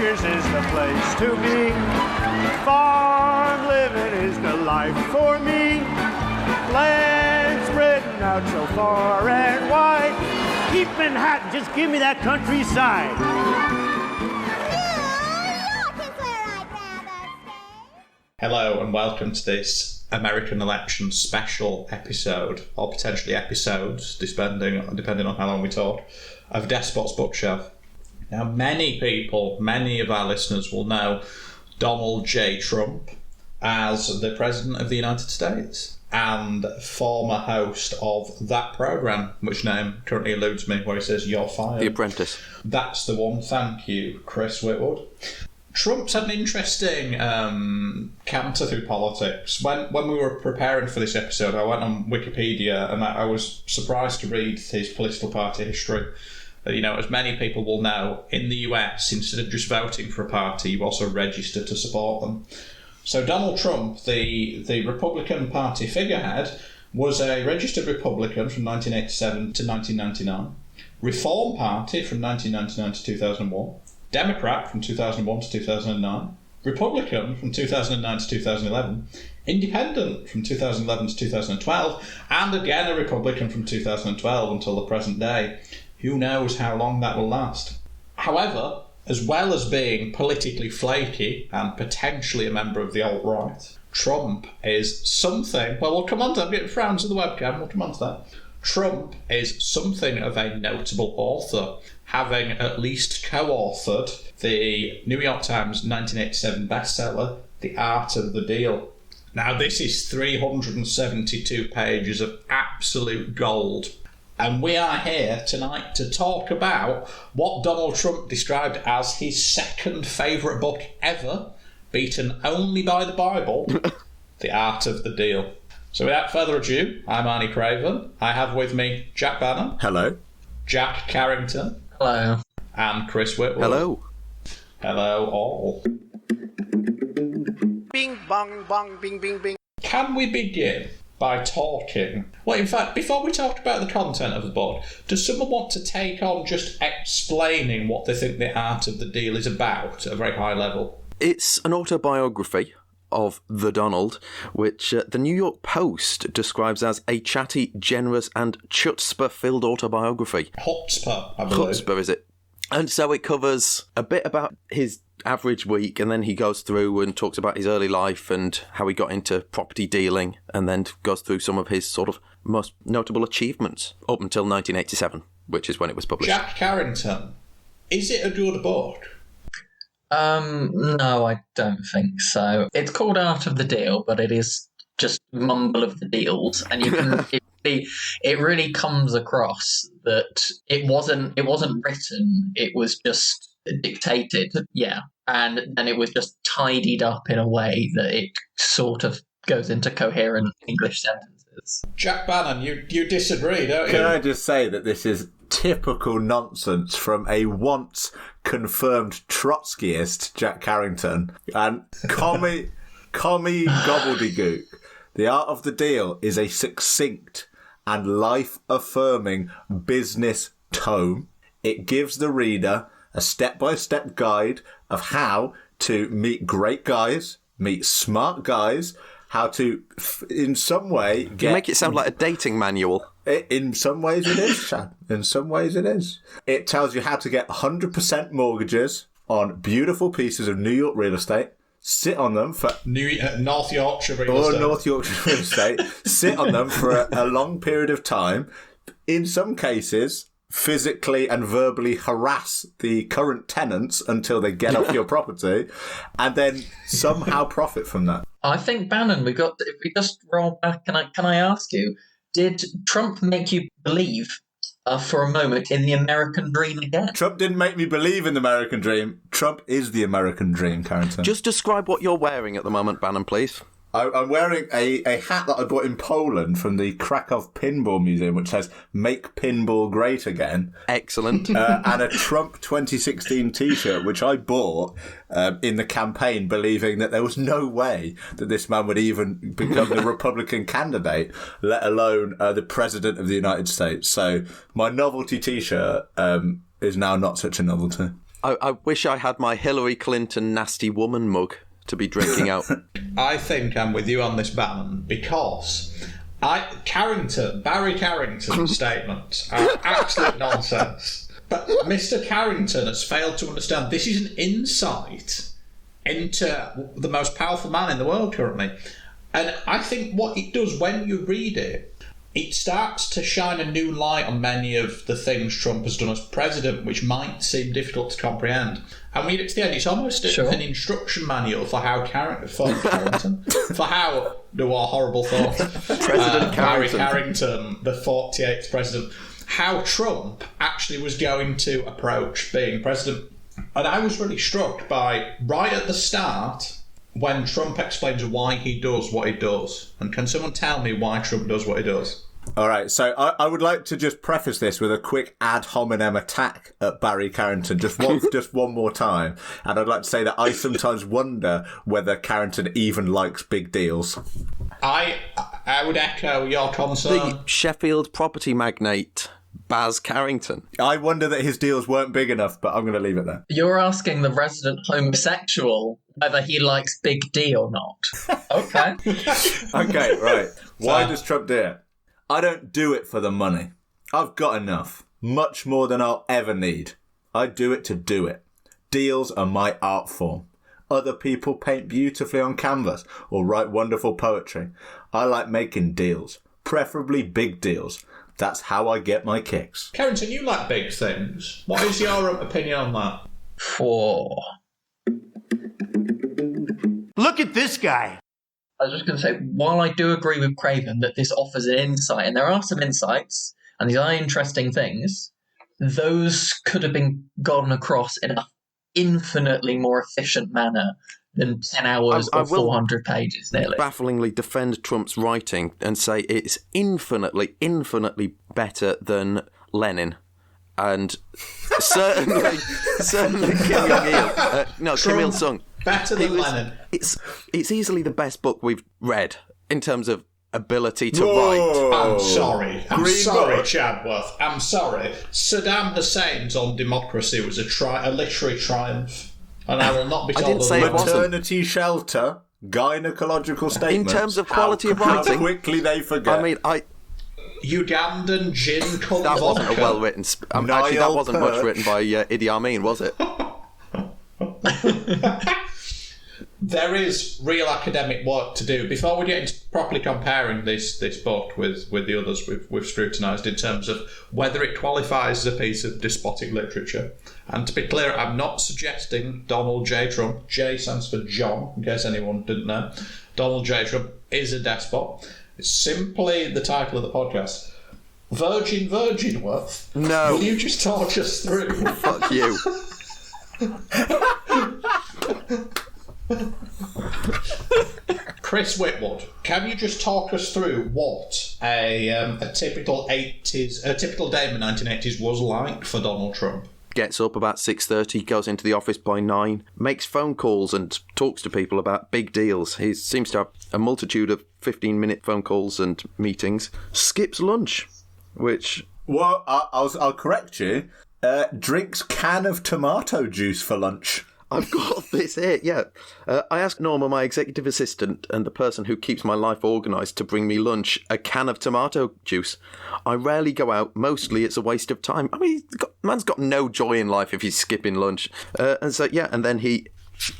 Flanders is the place to be. Farm living is the life for me. Land spreading out so far and wide. Keep Manhattan, just give me that countryside. Hello and welcome to this American election special episode, or potentially episodes, depending on how long we talk, of Despot's Bookshelf. Now, many of our listeners will know Donald J. Trump as the President of the United States and former host of that programme, which name currently eludes me, where he says, "You're fired." The Apprentice. That's the one, thank you, Chris Whitwood. Trump's had an interesting canter through politics. When we were preparing for this episode, I went on Wikipedia and I was surprised to read his political party history. As many people will know, in the US, instead of just voting for a party, you also register to support them. So Donald Trump, the Republican Party figurehead, was a registered Republican from 1987 to 1999, Reform Party from 1999 to 2001, Democrat from 2001 to 2009, Republican from 2009 to 2011, Independent from 2011 to 2012, and again a Republican from 2012 until the present day. Who knows how long that will last? However, as well as being politically flaky and potentially a member of the alt-right, Trump is something... Well, we'll come on to that. I'm getting frowns at the webcam. We'll come on to that. Trump is something of a notable author, having at least co-authored the New York Times 1987 bestseller, The Art of the Deal. Now, this is 372 pages of absolute gold. And we are here tonight to talk about what Donald Trump described as his second favourite book ever, beaten only by the Bible, The Art of the Deal. So without further ado, I'm Arnie Craven. I have with me Jack Bannon. Hello. Jack Carrington. Hello. And Chris Whitwood. Hello. Hello all. Bing, bong, bong, bing, bing, bing. Can we begin by talking... Well, in fact, before we talk about the content of the book, does someone want to take on just explaining what they think The Art of the Deal is about at a very high level? It's an autobiography of the Donald, which the New York Post describes as a chatty, generous and chutzpah-filled autobiography. Chutzpah, I believe. Chutzpah, is it? And so it covers a bit about his average week, and then he goes through and talks about his early life and how he got into property dealing, and then goes through some of his sort of most notable achievements up until 1987, which is when it was published. Jack Carrington, is it a good book? No, I don't think so. It's called Art of the Deal, but it is just mumble of the deals, and you can it really comes across that it wasn't written, it was just dictated, yeah, and then it was just tidied up in a way that it sort of goes into coherent English sentences. Jack Bannon, you disagree, don't you? Can I just say that this is typical nonsense from a once confirmed Trotskyist, Jack Carrington, and commie gobbledygook. The Art of the Deal is a succinct and life-affirming business tome. It gives the reader a step-by-step guide of how to meet great guys, meet smart guys, how to, in some way, get... You make it sound like a dating manual. In some ways it is, Chad. In some ways it is. It tells you how to get 100% mortgages on beautiful pieces of New York real estate, sit on them for... North Yorkshire real estate. Or North Yorkshire real estate. Sit on them for a long period of time. In some cases, physically and verbally harass the current tenants until they get off your property, and then somehow profit from that. I think, Bannon, if we just roll back, can I ask you, did Trump make you believe for a moment in the American dream again? Trump didn't make me believe in the American dream. Trump is the American dream, Carrington. Just describe what you're wearing at the moment, Bannon, please. I'm wearing a hat that I bought in Poland from the Krakow Pinball Museum, which says "Make Pinball Great Again." Excellent. And a Trump 2016 T-shirt, which I bought in the campaign, believing that there was no way that this man would even become the Republican candidate, let alone the President of the United States. So my novelty T-shirt is now not such a novelty. I wish I had my Hillary Clinton nasty woman mug to be drinking out. I think I'm with you on this, Batman, because Barry Carrington's statements are absolute nonsense. But Mr. Carrington has failed to understand this is an insight into the most powerful man in the world currently. And I think what it does when you read it, it starts to shine a new light on many of the things Trump has done as president, which might seem difficult to comprehend. And when you get to the end, it's almost an instruction manual for how Carrington, for how, what horrible thought, President Barry Carrington. Carrington, the 48th president, how Trump actually was going to approach being president. And I was really struck by, right at the start, when Trump explains why he does what he does. And can someone tell me why Trump does what he does? All right, so I would like to just preface this with a quick ad hominem attack at Barry Carrington, just one more time. And I'd like to say that I sometimes wonder whether Carrington even likes big deals. I would echo your concern. The Sheffield property magnate, Baz Carrington. I wonder that his deals weren't big enough, but I'm going to leave it there. You're asking the resident homosexual whether he likes big D or not. Okay. Okay, right. Why does Trump do it? I don't do it for the money. I've got enough. Much more than I'll ever need. I do it to do it. Deals are my art form. Other people paint beautifully on canvas or write wonderful poetry. I like making deals, preferably big deals. That's how I get my kicks. Carrington, you like big things. What is your opinion on that? 4. Look at this guy. I was just going to say, while I do agree with Craven that this offers an insight, and there are some insights, and these are interesting things, those could have been gotten across in an infinitely more efficient manner than 10 hours or 400 pages, nearly. Bafflingly defend Trump's writing and say it's infinitely, infinitely better than Lenin. And certainly Kim Jong-il. Kim Il-sung. Better than Lenin. It's easily the best book we've read in terms of ability to Whoa. write. I'm sorry, book. Chadworth. I'm sorry. Saddam Hussein's On Democracy was a literary triumph, and I will not be told I didn't say it wasn't. Maternity shelter, gynecological statements. In terms of quality of writing, how quickly they forget. I mean, Ugandan gin colored that wasn't a vodka. well-written... actually, that wasn't much written by Idi Amin, was it? There is real academic work to do before we get into properly comparing this book with the others we've scrutinised in terms of whether it qualifies as a piece of despotic literature. And to be clear, I'm not suggesting Donald J. Trump. J stands for John, in case anyone didn't know. Donald J. Trump is a despot. It's simply the title of the podcast. Virgin Worth. No. Will you just talk us through? Fuck you. Chris Whitwood, can you just talk us through what a typical day in the 1980s was like for Donald Trump? Gets up about 6:30, goes into the office by 9, makes phone calls and talks to people about big deals. He seems to have a multitude of 15-minute phone calls and meetings. Skips lunch, which... Well, I'll correct you. Drinks can of tomato juice for lunch. I've got this here, yeah. I asked Norma, my executive assistant, and the person who keeps my life organised, to bring me lunch a can of tomato juice. I rarely go out. Mostly it's a waste of time. I mean, man's got no joy in life if he's skipping lunch. And then he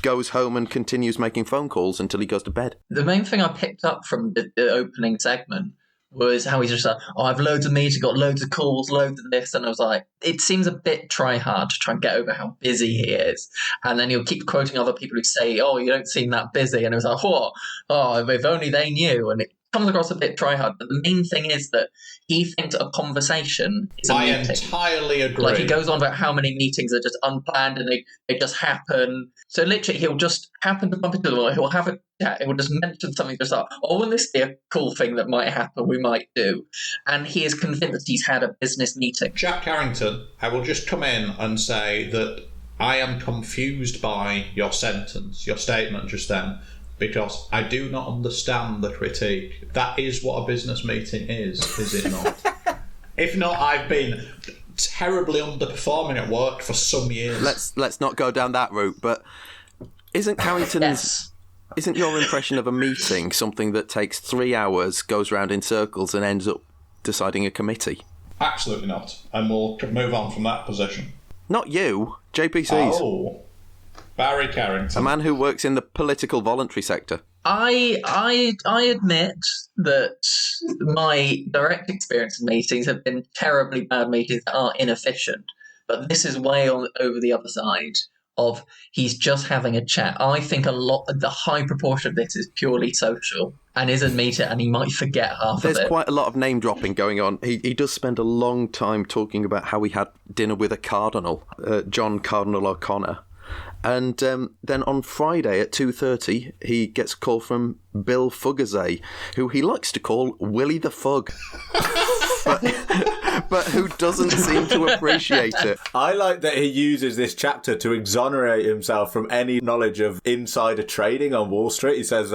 goes home and continues making phone calls until he goes to bed. The main thing I picked up from the opening segment was how he's just like, I've loads of meetings, got loads of calls, loads of this. And I was like, it seems a bit try-hard to try and get over how busy he is. And then he'll keep quoting other people who say, oh, you don't seem that busy. And it was like, what? Oh, if only they knew. And it comes across a bit try-hard. But the main thing is that he thinks a conversation is a meeting. I entirely agree. Like, he goes on about how many meetings are just unplanned and they just happen. So literally, he'll just happen to bump into them, or he'll have a chat, he'll just mention something just like, oh, wouldn't this be a cool thing that might happen, we might do. And he is convinced he's had a business meeting. Jack Carrington, I will just come in and say that I am confused by your sentence, your statement just then, because I do not understand the critique. That is what a business meeting is it not? If not, I've been terribly underperforming at work for some years. Let's not go down that route. But isn't Carrington's? Yes. Isn't your impression of a meeting something that takes 3 hours, goes round in circles, and ends up deciding a committee? Absolutely not. And we'll move on from that position. Not you, JPC's. Oh, Barry Carrington. A man who works in the political voluntary sector. I admit that my direct experience of meetings have been terribly bad meetings that are inefficient. But this is way over the other side of he's just having a chat. I think the high proportion of this is purely social and is a meter, and he might forget half of it. There's quite a lot of name dropping going on. He does spend a long time talking about how he had dinner with a cardinal, John Cardinal O'Connor. And then on Friday at 2:30, he gets a call from Bill Fugazy, who he likes to call Willie the Fug. but who doesn't seem to appreciate it. I like that he uses this chapter to exonerate himself from any knowledge of insider trading on Wall Street. He says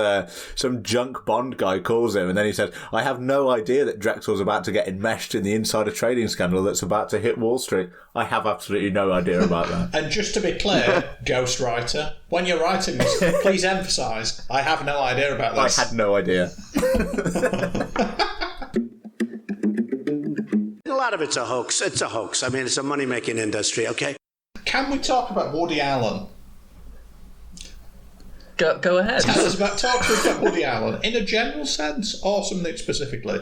some junk bond guy calls him, and then he says, I have no idea that Drexel's about to get enmeshed in the insider trading scandal that's about to hit Wall Street. I have absolutely no idea about that. And just to be clear, ghostwriter, when you're writing this, please emphasise, I have no idea about this. I had no idea. A lot of it's a hoax. It's a hoax. I mean, it's a money-making industry, okay? Can we talk about Woody Allen? Go ahead. Talk to us about Woody Allen in a general sense or something specifically.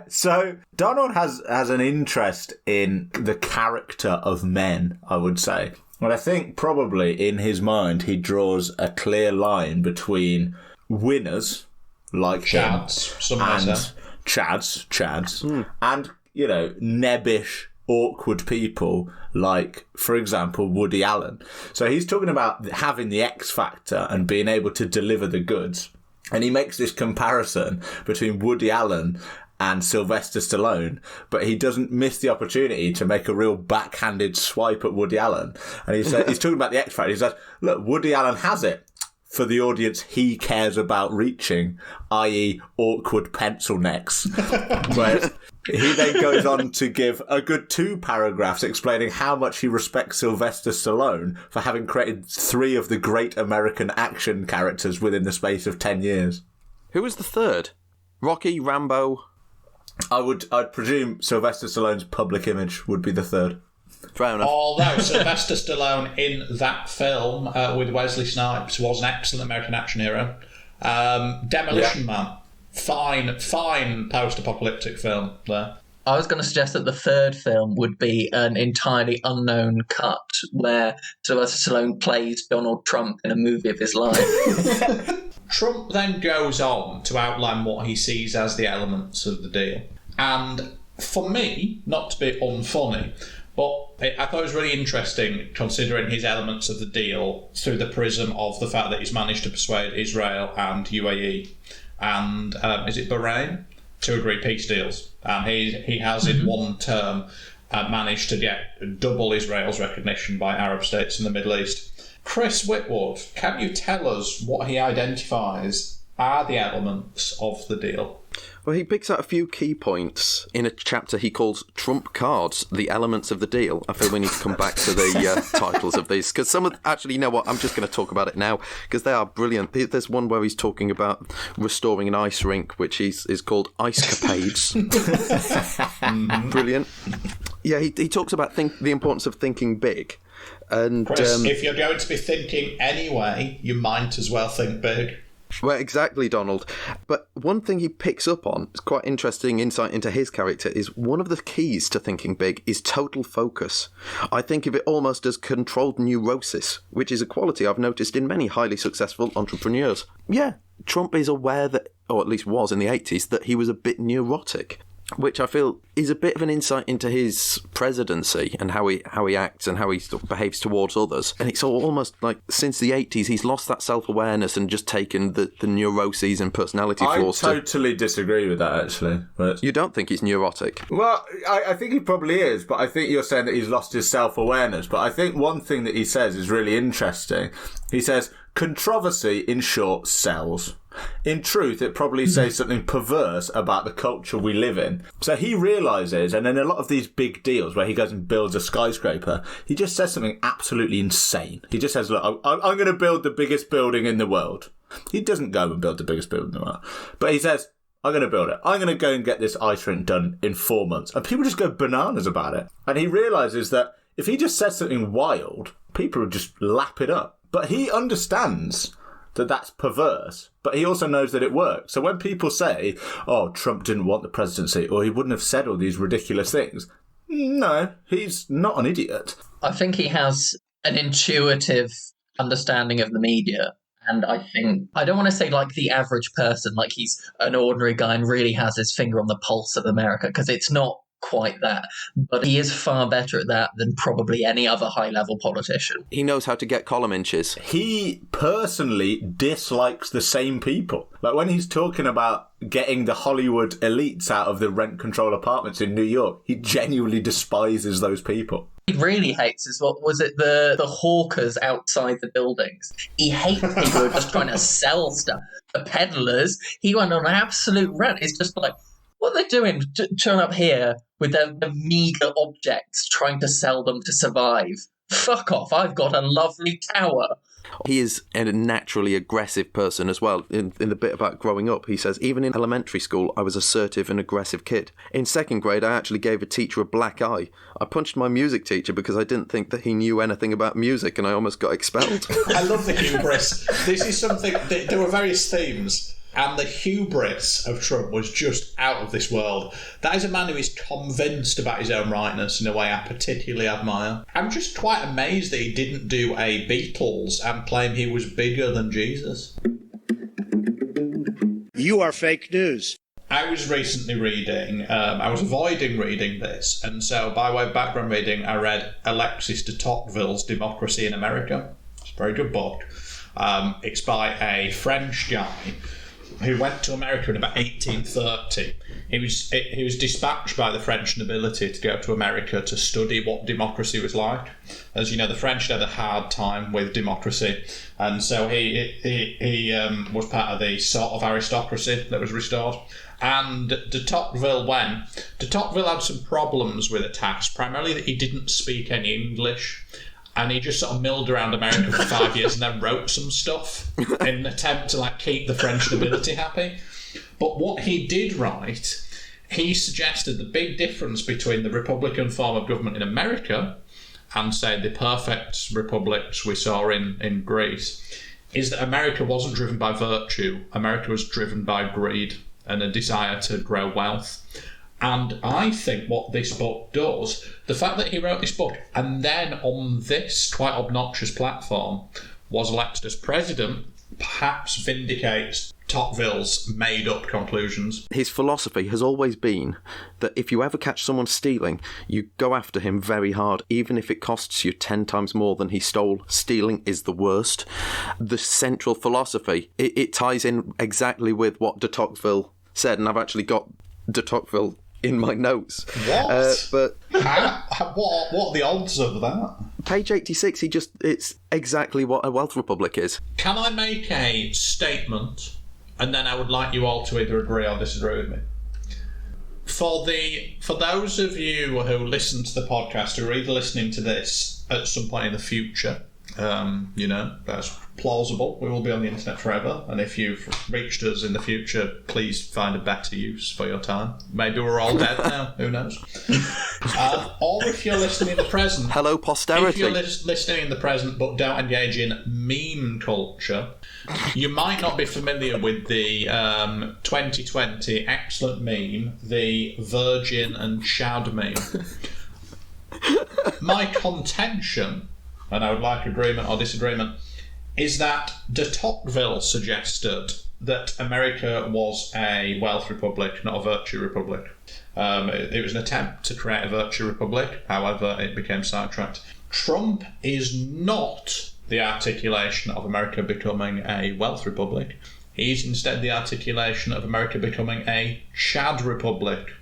So Donald has an interest in the character of men, I would say. And I think probably in his mind he draws a clear line between winners like Chads, him and Chads, and, you know, nebbish, awkward people like, for example, Woody Allen. So he's talking about having the X factor and being able to deliver the goods. And he makes this comparison between Woody Allen and Sylvester Stallone, but he doesn't miss the opportunity to make a real backhanded swipe at Woody Allen. And he's talking about the X factor. He says, look, Woody Allen has it for the audience he cares about reaching, i.e. awkward pencil necks. Whereas he then goes on to give a good 2 paragraphs explaining how much he respects Sylvester Stallone for having created 3 of the great American action characters within the space of 10 years. Who was the third? Rocky, Rambo? I'd presume Sylvester Stallone's public image would be the third. Fair enough. Although Sylvester Stallone in that film with Wesley Snipes was an excellent American action hero. Demolition Man. Fine post-apocalyptic film there. I was going to suggest that the third film would be an entirely unknown cut where Sylvester Stallone plays Donald Trump in a movie of his life. Trump then goes on to outline what he sees as the elements of the deal. And for me, not to be unfunny, but I thought it was really interesting considering his elements of the deal through the prism of the fact that he's managed to persuade Israel and UAE and, is it Bahrain, to agree peace deals. And he has in one term managed to get double Israel's recognition by Arab states in the Middle East. Chris Whitwood, can you tell us what he identifies are the elements of the deal? Well, he picks out a few key points in a chapter he calls Trump Cards, the Elements of the Deal. I feel we need to come back to the titles of these, because actually, you know what, I'm just going to talk about it now, because they are brilliant. There's one where he's talking about restoring an ice rink, which is called Ice Capades. Brilliant. Yeah, he talks about the importance of thinking big. And Chris, if you're going to be thinking anyway, you might as well think big. Well, exactly, Donald. But one thing he picks up on, it's quite interesting insight into his character, is one of the keys to thinking big is total focus. I think of it almost as controlled neurosis, which is a quality I've noticed in many highly successful entrepreneurs. Yeah, Trump is aware that, or at least was in the 80s, that he was a bit neurotic, which I feel is a bit of an insight into his presidency and how he acts and how he sort of behaves towards others. And it's almost like since the 80s, he's lost that self-awareness and just taken the neuroses and personality flaws. I totally disagree with that, actually. But you don't think he's neurotic? Well, I think he probably is, but I think you're saying that he's lost his self-awareness. But I think one thing that he says is really interesting. He says, controversy, in short, sells. In truth, it probably says something perverse about the culture we live in. So he realises, and in a lot of these big deals where he goes and builds a skyscraper, he just says something absolutely insane. He just says, look, I'm going to build the biggest building in the world. He doesn't go and build the biggest building in the world. But he says, I'm going to build it. I'm going to go and get this ice rink done in 4 months. And people just go bananas about it. And he realises that if he just says something wild, people would just lap it up. But he understands that that's perverse, but he also knows that it works. So when people say, oh, Trump didn't want the presidency, or he wouldn't have said all these ridiculous things, no, he's not an idiot. I think he has an intuitive understanding of the media. And I think, I don't want to say like the average person, like he's an ordinary guy and really has his finger on the pulse of America, because it's not quite that. But he is far better at that than probably any other high-level politician. He knows how to get column inches. He personally dislikes the same people. Like when he's talking about getting the Hollywood elites out of the rent-control apartments in New York, he genuinely despises those people. He really hates is what was it, the hawkers outside the buildings. He hates people who are just trying to sell stuff. The peddlers, he went on an absolute rant. It's just like, what are they doing? Turn up here with their meagre objects, trying to sell them to survive. Fuck off, I've got a lovely tower. He is a naturally aggressive person as well. In the bit about growing up, he says, even in elementary school, I was assertive and aggressive kid. In second grade, I actually gave a teacher a black eye. I punched my music teacher because I didn't think that he knew anything about music, and I almost got expelled. I love the hubris. This is something, there were various themes, and the hubris of Trump was just out of this world. That is a man who is convinced about his own rightness in a way I particularly admire. I'm just quite amazed that he didn't do a Beatles and claim he was bigger than Jesus. You are fake news. I was recently reading, I was avoiding reading this, and so by way of background reading, I read Alexis de Tocqueville's Democracy in America. It's a very good book. It's by a French guy who went to America in about 1830. He was dispatched by the French nobility to go to America to study what democracy was like. As you know, the French had a hard time with democracy, and so he was part of the sort of aristocracy that was restored. And de Tocqueville had some problems with a task, primarily that he didn't speak any English. And he just sort of milled around America for 5 years and then wrote some stuff in an attempt to keep the French nobility happy. But what he did write, he suggested the big difference between the Republican form of government in America and, say, the perfect republics we saw in Greece, is that America wasn't driven by virtue. America was driven by greed and a desire to grow wealth. And I think what this book does, the fact that he wrote this book and then on this quite obnoxious platform was elected as president, perhaps vindicates Tocqueville's made-up conclusions. His philosophy has always been that if you ever catch someone stealing, you go after him very hard, even if it costs you 10 times more than he stole. Stealing is the worst. The central philosophy, it ties in exactly with what de Tocqueville said, and I've actually got de Tocqueville in my notes. What? But what are the odds of that? Page 86, it's exactly what a wealth republic is. Can I make a statement, and then I would like you all to either agree or disagree with me? For those of you who listen to the podcast, who are either listening to this at some point in the future, that's plausible. We will be on the internet forever, and if you've reached us in the future, please find a better use for your time. Maybe we're all dead now, who knows? Or if you're listening in the present, hello posterity. If you're listening in the present but don't engage in meme culture, you might not be familiar with the 2020 excellent meme, the Virgin and Chad meme. My contention, and I would like agreement or disagreement, is that de Tocqueville suggested that America was a wealth republic, not a virtue republic. It was an attempt to create a virtue republic, however, it became sidetracked. Trump is not the articulation of America becoming a wealth republic. He's instead the articulation of America becoming a Chad republic.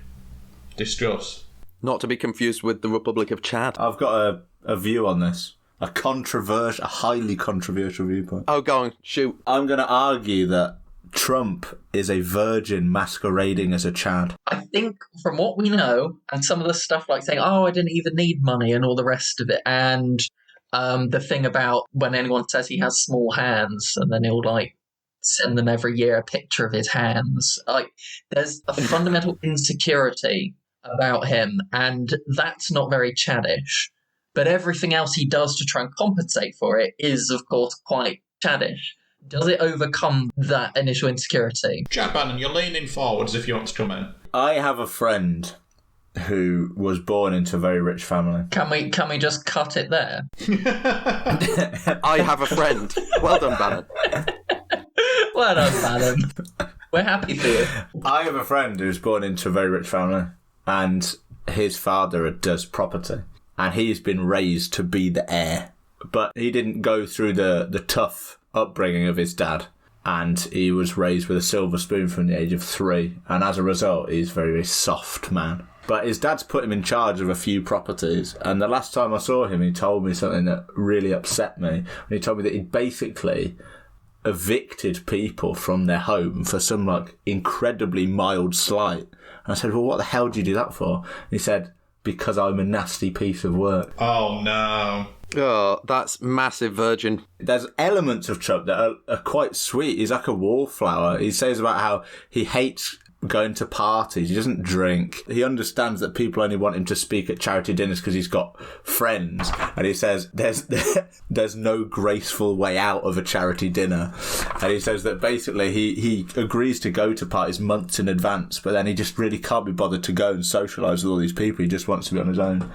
Discuss. Not to be confused with the Republic of Chad. I've got a view on this. A highly controversial viewpoint. Oh, go on, shoot. I'm going to argue that Trump is a virgin masquerading as a Chad. I think from what we know, and some of the stuff like saying, "Oh, I didn't even need money," and all the rest of it, and the thing about when anyone says he has small hands, and then he'll like send them every year a picture of his hands. Like, there's a fundamental insecurity about him, and that's not very Chadish. But everything else he does to try and compensate for it is, of course, quite Chadish. Does it overcome that initial insecurity? Jack Bannon, you're leaning forward as if you want to come in. I have a friend who was born into a very rich family. Can we just cut it there? I have a friend. Well done, Bannon. Well done, Bannon. We're happy for you. I have a friend who's born into a very rich family, and his father does property, and he's been raised to be the heir. But he didn't go through the tough upbringing of his dad, and he was raised with a silver spoon from the age of 3, and as a result he's a very, very soft man. But his dad's put him in charge of a few properties, and the last time I saw him he told me something that really upset me. And he told me that he'd basically evicted people from their home for some like incredibly mild slight. And I said, well, what the hell do you do that for? And he said, because I'm a nasty piece of work. Oh no. Oh, that's massive virgin. There's elements of Trump that are quite sweet. He's like a wallflower. He says about how he hates going to parties. He doesn't drink. He understands that people only want him to speak at charity dinners because he's got friends. And he says there's no graceful way out of a charity dinner. And he says that basically he agrees to go to parties months in advance, but then he just really can't be bothered to go and socialise with all these people. He just wants to be on his own.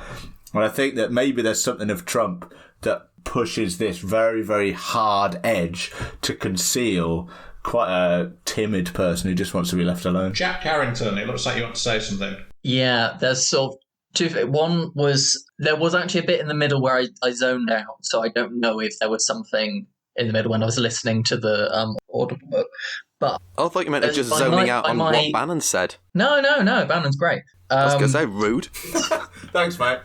And I think that maybe there's something of Trump that pushes this very, very hard edge to conceal quite a timid person who just wants to be left alone. Jack Carrington, it looks like you want to say something. Yeah, there's sort of two. One was, there was actually a bit in the middle where I zoned out, so I don't know if there was something in the middle when I was listening to the Audible book. But I thought you meant just zoning out on what Bannon said. No, Bannon's great. I was going to say rude. Thanks, mate.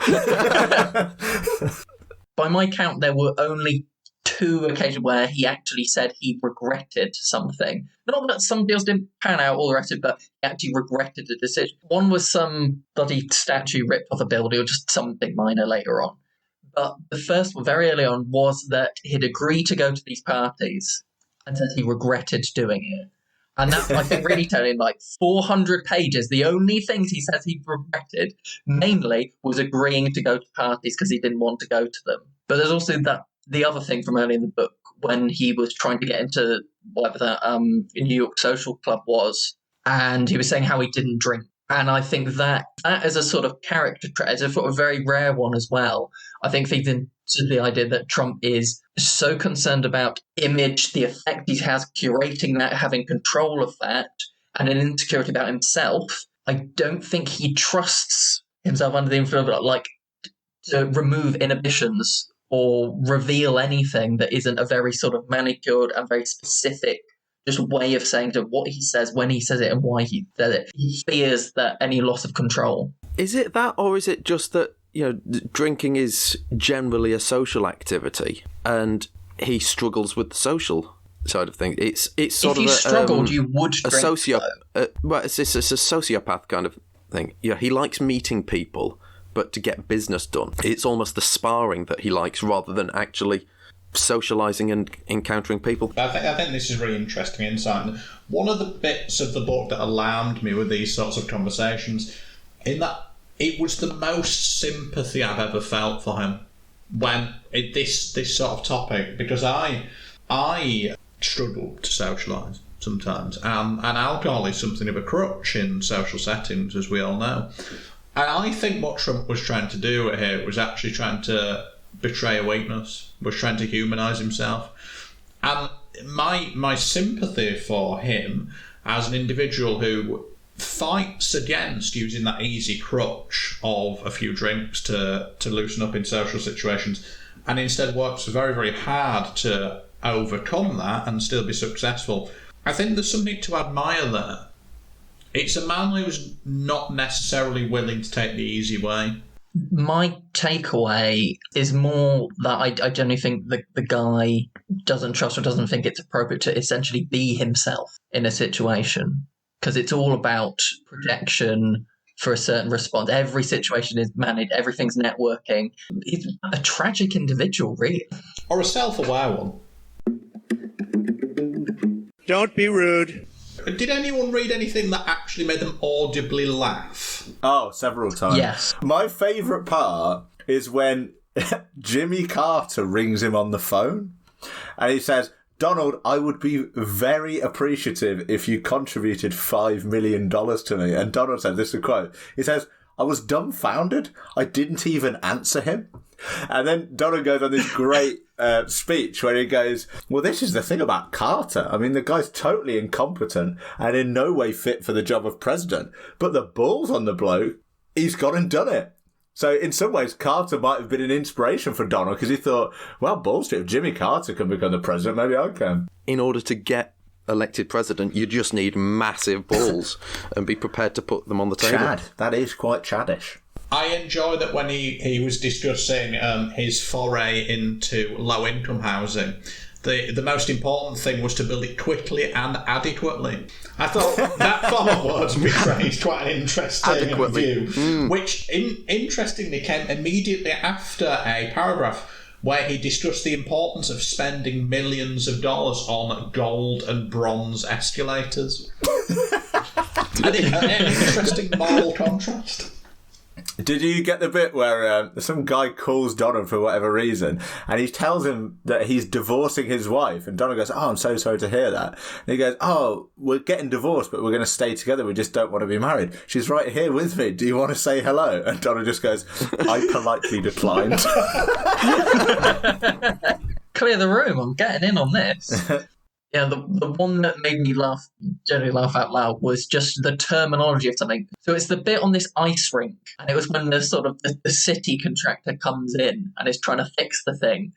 By my count, there were only 2 occasions where he actually said he regretted something. Not that some deals didn't pan out, all the rest of it, but he actually regretted the decision. One was some bloody statue ripped off a building, or just something minor later on. But the first one, very early on, was that he'd agreed to go to these parties and said he regretted doing it. And that, I think, really telling, like 400 pages, the only things he says he regretted, mainly, was agreeing to go to parties because he didn't want to go to them. But there's also the other thing from early in the book, when he was trying to get into whatever that New York Social Club was, and he was saying how he didn't drink. And I think that is a sort of character trait, it's a sort of very rare one as well. I think feeds into the idea that Trump is so concerned about image, the effect he has curating that, having control of that, and an insecurity about himself. I don't think he trusts himself under the influence of, like, to remove inhibitions or reveal anything that isn't a very sort of manicured and very specific just way of saying to what he says, when he says it, and why he says it. He fears that any loss of control. Is it that, or is it just that, you know, drinking is generally a social activity, and he struggles with the social side of things? It's sort if you of struggled, you would a drink. well, it's a sociopath kind of thing. Yeah, he likes meeting people, but to get business done, it's almost the sparring that he likes rather than actually socialising and encountering people. I think this is really interesting insight. One of the bits of the book that alarmed me with these sorts of conversations, in that it was the most sympathy I've ever felt for him when this sort of topic, because I struggle to socialise sometimes, and alcohol is something of a crutch in social settings, as we all know. And I think what Trump was trying to do here was actually trying to betray a weakness, was trying to humanise himself. And my sympathy for him as an individual who fights against using that easy crutch of a few drinks to loosen up in social situations, and instead works very, very hard to overcome that and still be successful. I think there's something to admire there. It's a man who's not necessarily willing to take the easy way. My takeaway is more that I generally think the guy doesn't trust or doesn't think it's appropriate to essentially be himself in a situation, because it's all about projection for a certain response. Every situation is managed, everything's networking. He's a tragic individual, really. Or a self-aware one. Don't be rude. Did anyone read anything that actually made them audibly laugh? Oh, several times. Yes. My favourite part is when Jimmy Carter rings him on the phone and he says, Donald, I would be very appreciative if you contributed $5 million to me. And Donald said, this is a quote, he says, I was dumbfounded. I didn't even answer him. And then Donald goes on this great speech where he goes, well, this is the thing about Carter. I mean, the guy's totally incompetent and in no way fit for the job of president. But the balls on the bloke, he's gone and done it. So in some ways, Carter might have been an inspiration for Donald because he thought, well, bullshit, if Jimmy Carter can become the president, maybe I can. In order to get elected president, you just need massive balls and be prepared to put them on the table. Chad. That is quite Chadish. I enjoy that when he was discussing his foray into low-income housing, the most important thing was to build it quickly and adequately. I thought that form of words betrayed quite an interesting view, which interestingly came immediately after a paragraph where he discussed the importance of spending millions of dollars on gold and bronze escalators. An interesting moral contrast. Did you get the bit where some guy calls Donald for whatever reason and he tells him that he's divorcing his wife, and Donald goes, oh, I'm so sorry to hear that. And he goes, oh, we're getting divorced but we're going to stay together, we just don't want to be married. She's right here with me, do you want to say hello? And Donald just goes, I politely declined. Clear the room, I'm getting in on this. Yeah, the one that made me generally laugh out loud, was just the terminology of something. So it's the bit on this ice rink, and it was when the sort of the city contractor comes in and is trying to fix the thing,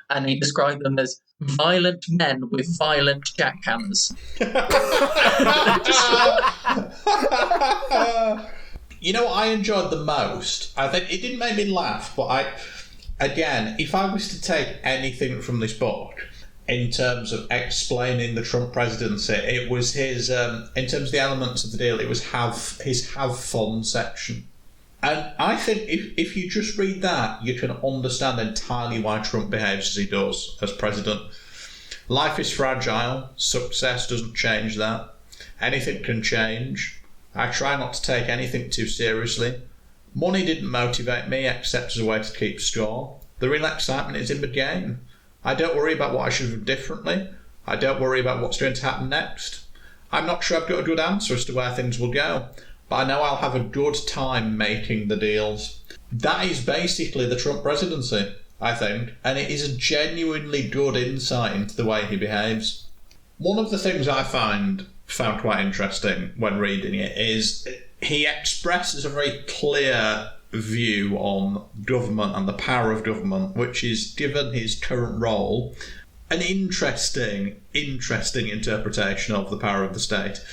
and he described them as violent men with violent jackhammers. You know what I enjoyed the most? I think it didn't make me laugh, but if I was to take anything from this book, in terms of explaining the Trump presidency, it was his, in terms of the elements of the deal, it was his have fun section. And I think if you just read that, you can understand entirely why Trump behaves as he does as president. Life is fragile. Success doesn't change that. Anything can change. I try not to take anything too seriously. Money didn't motivate me except as a way to keep score. The real excitement is in the game. I don't worry about what I should have done differently. I don't worry about what's going to happen next. I'm not sure I've got a good answer as to where things will go, but I know I'll have a good time making the deals. That is basically the Trump presidency, I think, and it is a genuinely good insight into the way he behaves. One of the things I found quite interesting when reading it is he expresses a very clear view on government and the power of government, which is, given his current role, an interesting interpretation of the power of the state.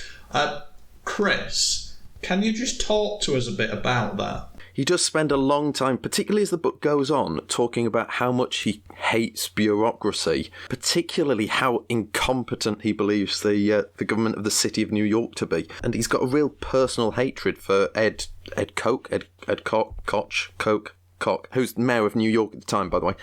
Chris, can you just talk to us a bit about that? He does spend a long time, particularly as the book goes on, talking about how much he hates bureaucracy, particularly how incompetent he believes the government of the city of New York to be. And he's got a real personal hatred for Ed Koch, who's mayor of New York at the time, by the way,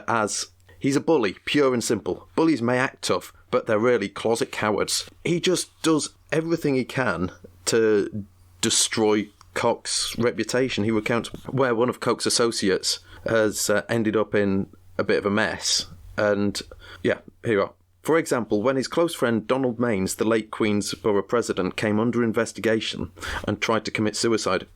as he's a bully, pure and simple. Bullies may act tough, but they're really closet cowards. He just does everything he can to destroy Koch's reputation. He recounts where one of Koch's associates has ended up in a bit of a mess. And yeah, here you are. For example, when his close friend Donald Maines, the late Queensborough president, came under investigation and tried to commit suicide,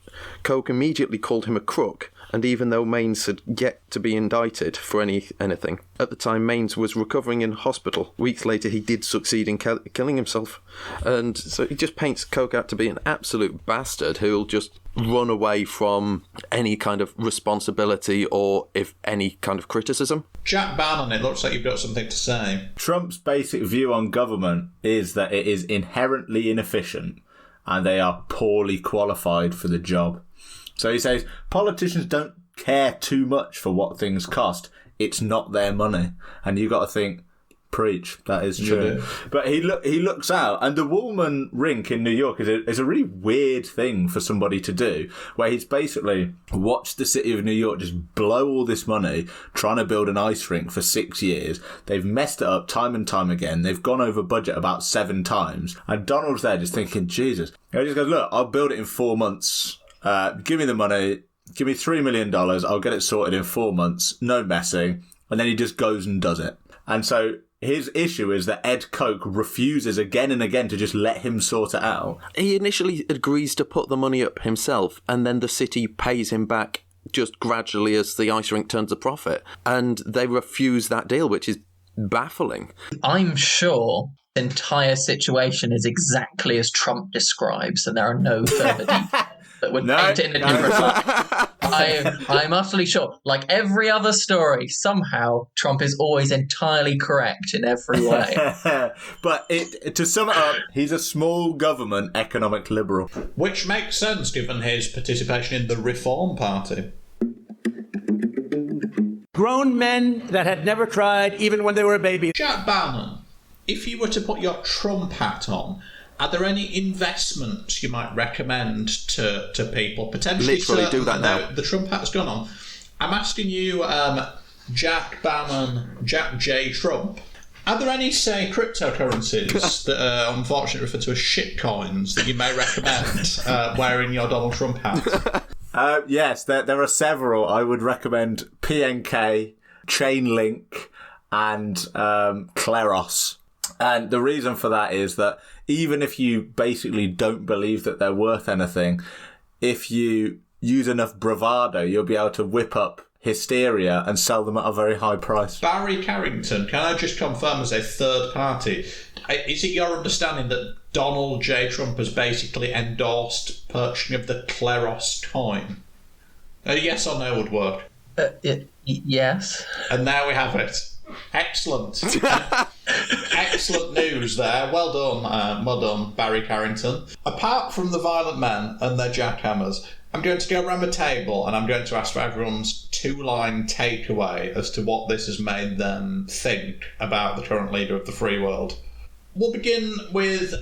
Koch immediately called him a crook, and even though Maines had yet to be indicted for anything, at the time Maines was recovering in hospital. Weeks later he did succeed in killing himself. And so he just paints Koch out to be an absolute bastard who'll just run away from any kind of responsibility or if any kind of criticism. Jack Bannon, it looks like you've got something to say. Trump's basic view on government is that it is inherently inefficient and they are poorly qualified for the job. So he says politicians don't care too much for what things cost. It's not their money. And you got to think, preach, that is true. But he looks out, and the Woolman Rink in New York is a really weird thing for somebody to do, where he's basically watched the city of New York just blow all this money trying to build an ice rink for 6 years. They've messed it up time and time again. They've gone over budget about 7 times. And Donald's there just thinking, Jesus. He just goes, look, I'll build it in 4 months. Give me the money. Give me $3 million. I'll get it sorted in 4 months. No messing. And then he just goes and does it. And so his issue is that Ed Koch refuses again and again to just let him sort it out. He initially agrees to put the money up himself, and then the city pays him back just gradually as the ice rink turns a profit. And they refuse that deal, which is baffling. I'm sure the entire situation is exactly as Trump describes, and there are no further details that would paint it in a different light. I'm utterly sure. Like every other story, somehow Trump is always entirely correct in every way. But to sum it up, he's a small government economic liberal. Which makes sense given his participation in the Reform Party. Grown men that had never cried even when they were a baby. Jack Bannon, if you were to put your Trump hat on, are there any investments you might recommend to people? Potentially, literally do that now. The Trump hat's gone on. I'm asking you, Jack Bannon, Jack J. Trump. Are there any, say, cryptocurrencies that are unfortunately referred to as shitcoins that you may recommend wearing your Donald Trump hat? Yes, there are several. I would recommend PNK, Chainlink, and Kleros. And the reason for that is that even if you basically don't believe that they're worth anything, if you use enough bravado, you'll be able to whip up hysteria and sell them at a very high price. Barry Carrington, can I just confirm as a third party, is it your understanding that Donald J. Trump has basically endorsed purchasing of the Kleros coin? A yes or no would work. Yes. And there we have it. Excellent. Excellent news there. Well done, Barry Carrington. Apart from the violent men and their jackhammers, I'm going to go around the table and I'm going to ask for everyone's 2-line takeaway as to what this has made them think about the current leader of the free world. We'll begin with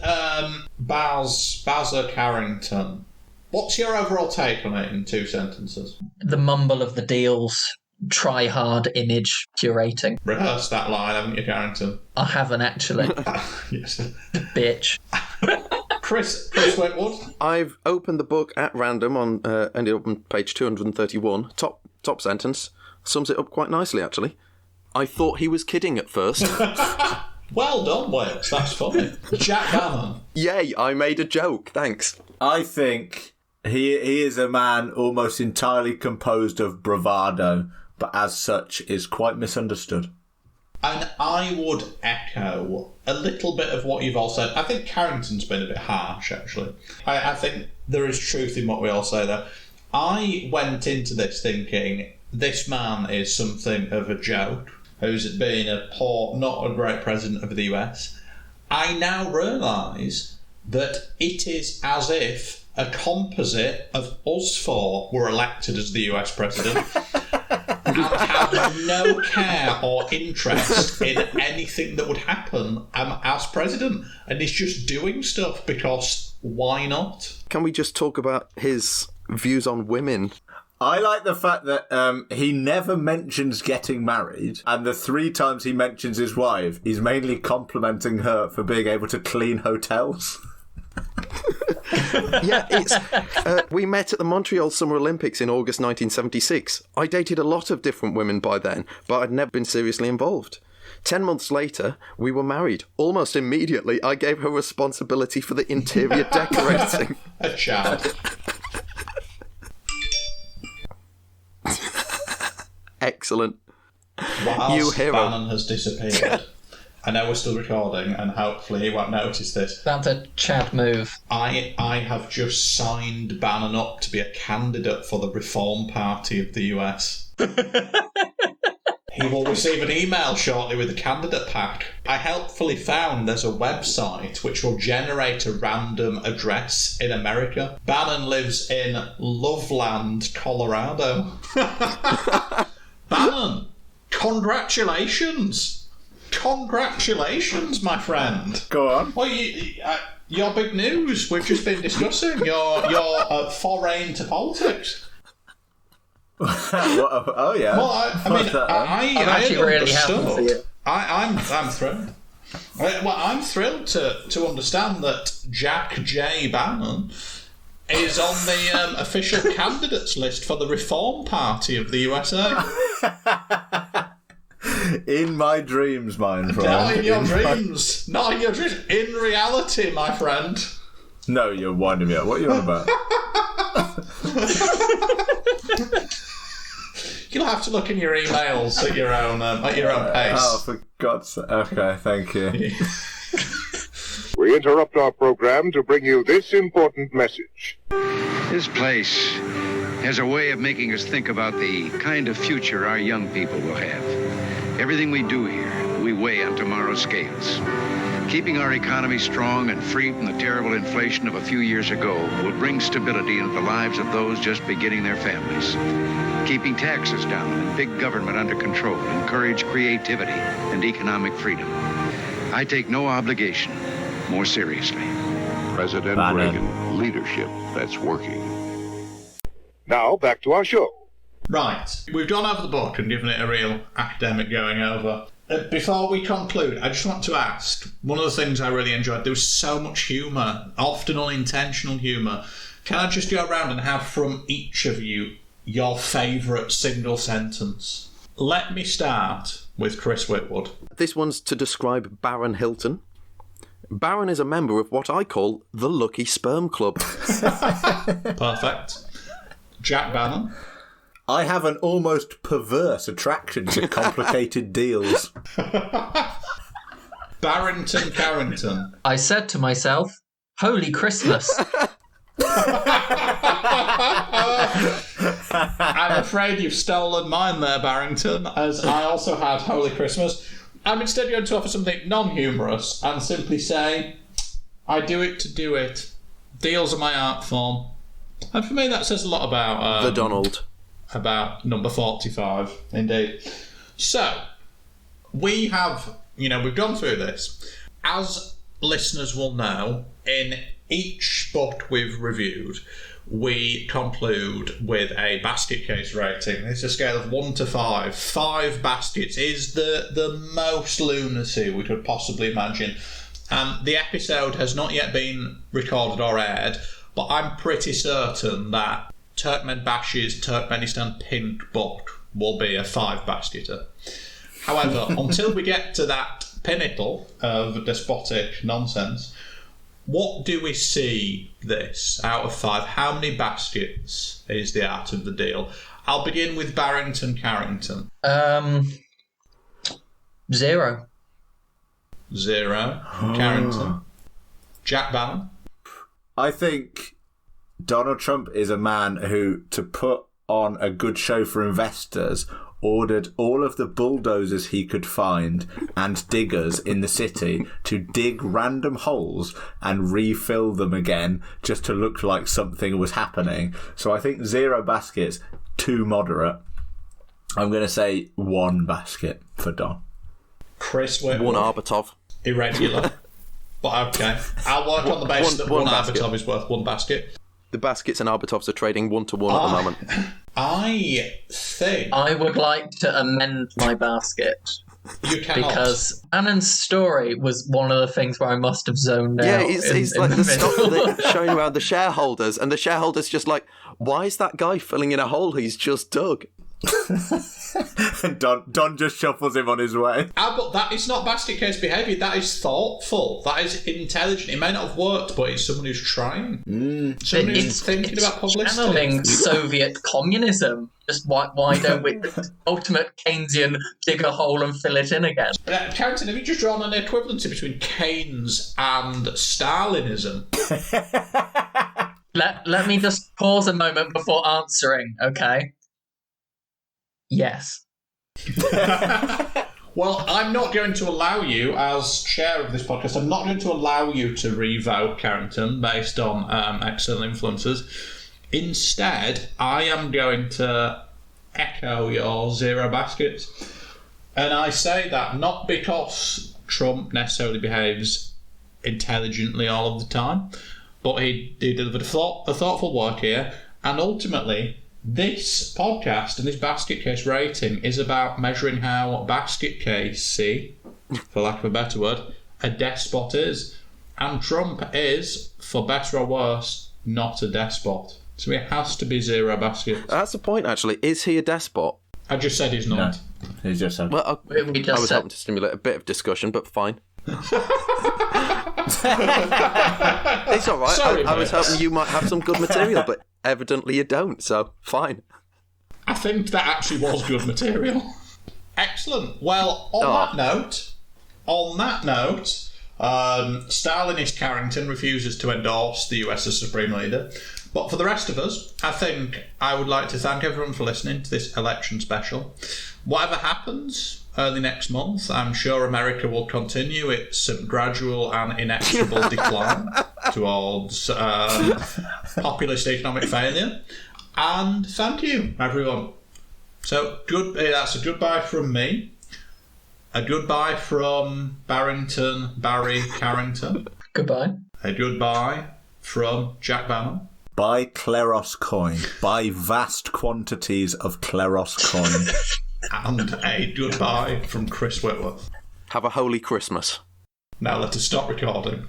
Bazza Carrington. What's your overall take on it in 2 sentences? The mumble of the deals. Try hard image curating. Rehearse that line, haven't you, Carrington? I haven't actually. Yes. Bitch. Chris Whitwood. I've opened the book at random on ended up on page 231. Top sentence sums it up quite nicely, actually. I thought he was kidding at first. Well done, Wales. That's funny. Jack Bannon. Yay! I made a joke. Thanks. I think he is a man almost entirely composed of bravado, but as such is quite misunderstood. And I would echo a little bit of what you've all said. I think Carrington's been a bit harsh, actually. I think there is truth in what we all say there. I went into this thinking this man is something of a joke, who's been a poor, not a great president of the US. I now realise that it is as if a composite of us 4 were elected as the US president and have no care or interest in anything that would happen as president, and is just doing stuff because why not? Can we just talk about his views on women? I like the fact that he never mentions getting married, and the 3 times he mentions his wife, he's mainly complimenting her for being able to clean hotels. Yeah, it's. We met at the Montreal Summer Olympics in August 1976. I dated a lot of different women by then, but I'd never been seriously involved. 10 months later, we were married. Almost immediately, I gave her responsibility for the interior decorating. A child. Excellent. Whilst You hero. Bannon has disappeared, I know we're still recording, and hopefully he won't notice this. That's a Chad move. I have just signed Bannon up to be a candidate for the Reform Party of the US. He will receive an email shortly with a candidate pack. I helpfully found there's a website which will generate a random address in America. Bannon lives in Loveland, Colorado. Bannon, congratulations. Congratulations, my friend. Go on. Well, your big news we've just been discussing, your foray into politics. Oh yeah. Well, I actually really happy for you. I'm thrilled. Well, I'm thrilled to understand that Jack J. Bannon is on the official candidates list for the Reform Party of the USA. In my dreams, my friend. Not in your dreams. Not in your dreams. In reality, my friend. No, you're winding me up. What are you on about? You'll have to look in your emails at your own pace. Oh, for God's sake. Okay, thank you. We interrupt our program to bring you this important message. This place has a way of making us think about the kind of future our young people will have. Everything we do here, we weigh on tomorrow's scales. Keeping our economy strong and free from the terrible inflation of a few years ago will bring stability into the lives of those just beginning their families. Keeping taxes down and big government under control encourage creativity and economic freedom. I take no obligation more seriously. President Bannon. Reagan, leadership that's working. Now, back to our show. Right, we've gone over the book and given it a real academic going over. Before we conclude, I just want to ask, one of the things I really enjoyed, there was so much humour, often unintentional humour. Can I just go around and have from each of you your favourite single sentence? Let me start with Chris Whitwood. This one's to describe Baron Hilton. Baron is a member of what I call the Lucky Sperm Club. Perfect. Jack Bannon. I have an almost perverse attraction to complicated deals. Barrington Carrington. I said to myself, "Holy Christmas." I'm afraid you've stolen mine there, Barrington, as I also had Holy Christmas. I'm instead going to offer something non-humorous and simply say, I do it to do it. Deals are my art form. And for me, that says a lot about... the Donald. About number 45, indeed. So, we have, we've gone through this. As listeners will know, in each book we've reviewed, we conclude with a basket case rating. It's a scale of 1 to 5. 5 baskets is the most lunacy we could possibly imagine. The episode has not yet been recorded or aired, but I'm pretty certain that Turkmenbash's Turkmenistan Pink book will be a 5-basketer. However, until we get to that pinnacle of despotic nonsense, what do we see this out of 5? How many baskets is the art of the deal? I'll begin with Barrington Carrington. 0. 0. Carrington. Jack Bannon. I think Donald Trump is a man who, to put on a good show for investors, ordered all of the bulldozers he could find and diggers in the city to dig random holes and refill them again just to look like something was happening. So I think 0 baskets, too moderate. I'm going to say 1 basket for Don. Chris Whitwood. 1 Arbatov. Irregular. But okay. I'll work on the basis that 1 Arbatov is worth 1 basket. The baskets and Arbatovs are trading 1 to 1 at the moment. I think I would like to amend my basket. You cannot. Because Annan's story was one of the things where I must have zoned Yeah, out. it's like the stuff showing around the shareholders, and the shareholders just like, why is that guy filling in a hole he's just dug? And Don just shuffles him on his way. But that is not basket case behaviour. That is thoughtful. That is intelligent. It may not have worked, but it's someone who's trying. Someone who's thinking about publicity. Channeling Soviet communism. Just why don't we? Ultimate Keynesian, dig a hole and fill it in again. Carrington, have you just drawn an equivalency between Keynes and Stalinism? Let me just pause a moment before answering, okay? Yes. Well, I'm not going to allow you, as chair of this podcast, I'm not going to allow you to revote Carrington based on external influences. Instead, I am going to echo your zero baskets. And I say that not because Trump necessarily behaves intelligently all of the time, but he delivered a thoughtful work here, and ultimately this podcast and this basket case rating is about measuring how basket case, for lack of a better word, a despot is. And Trump is, for better or worse, not a despot. So he has to be zero baskets. That's the point, actually. Is he a despot? I just said he's not. No, he just said. Well, I was hoping to stimulate a bit of discussion, but fine. It's all right. Sorry, I was hoping you might have some good material, but evidently you don't, so fine. I think that actually was good material. Excellent. Well, on that note, Stalinist Carrington refuses to endorse the US as Supreme Leader. But for the rest of us, I think I would like to thank everyone for listening to this election special. Whatever happens early next month, I'm sure America will continue its gradual and inexorable decline towards populist economic failure. And thank you, everyone. So that's a goodbye from me. A goodbye from Barry Carrington. Goodbye. A goodbye from Jack Bannon. Buy Kleros coin. Buy vast quantities of Kleros coin. And a goodbye from Chris Whitworth. Have a holy Christmas. Now let us stop recording.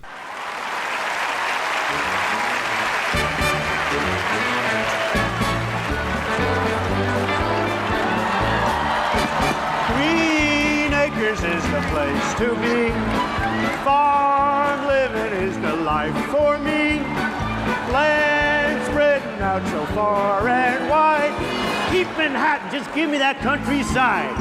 Green Acres is the place to be. Farm living is the life for me. Land spreading out so far and wide. Keep Manhattan, just give me that countryside.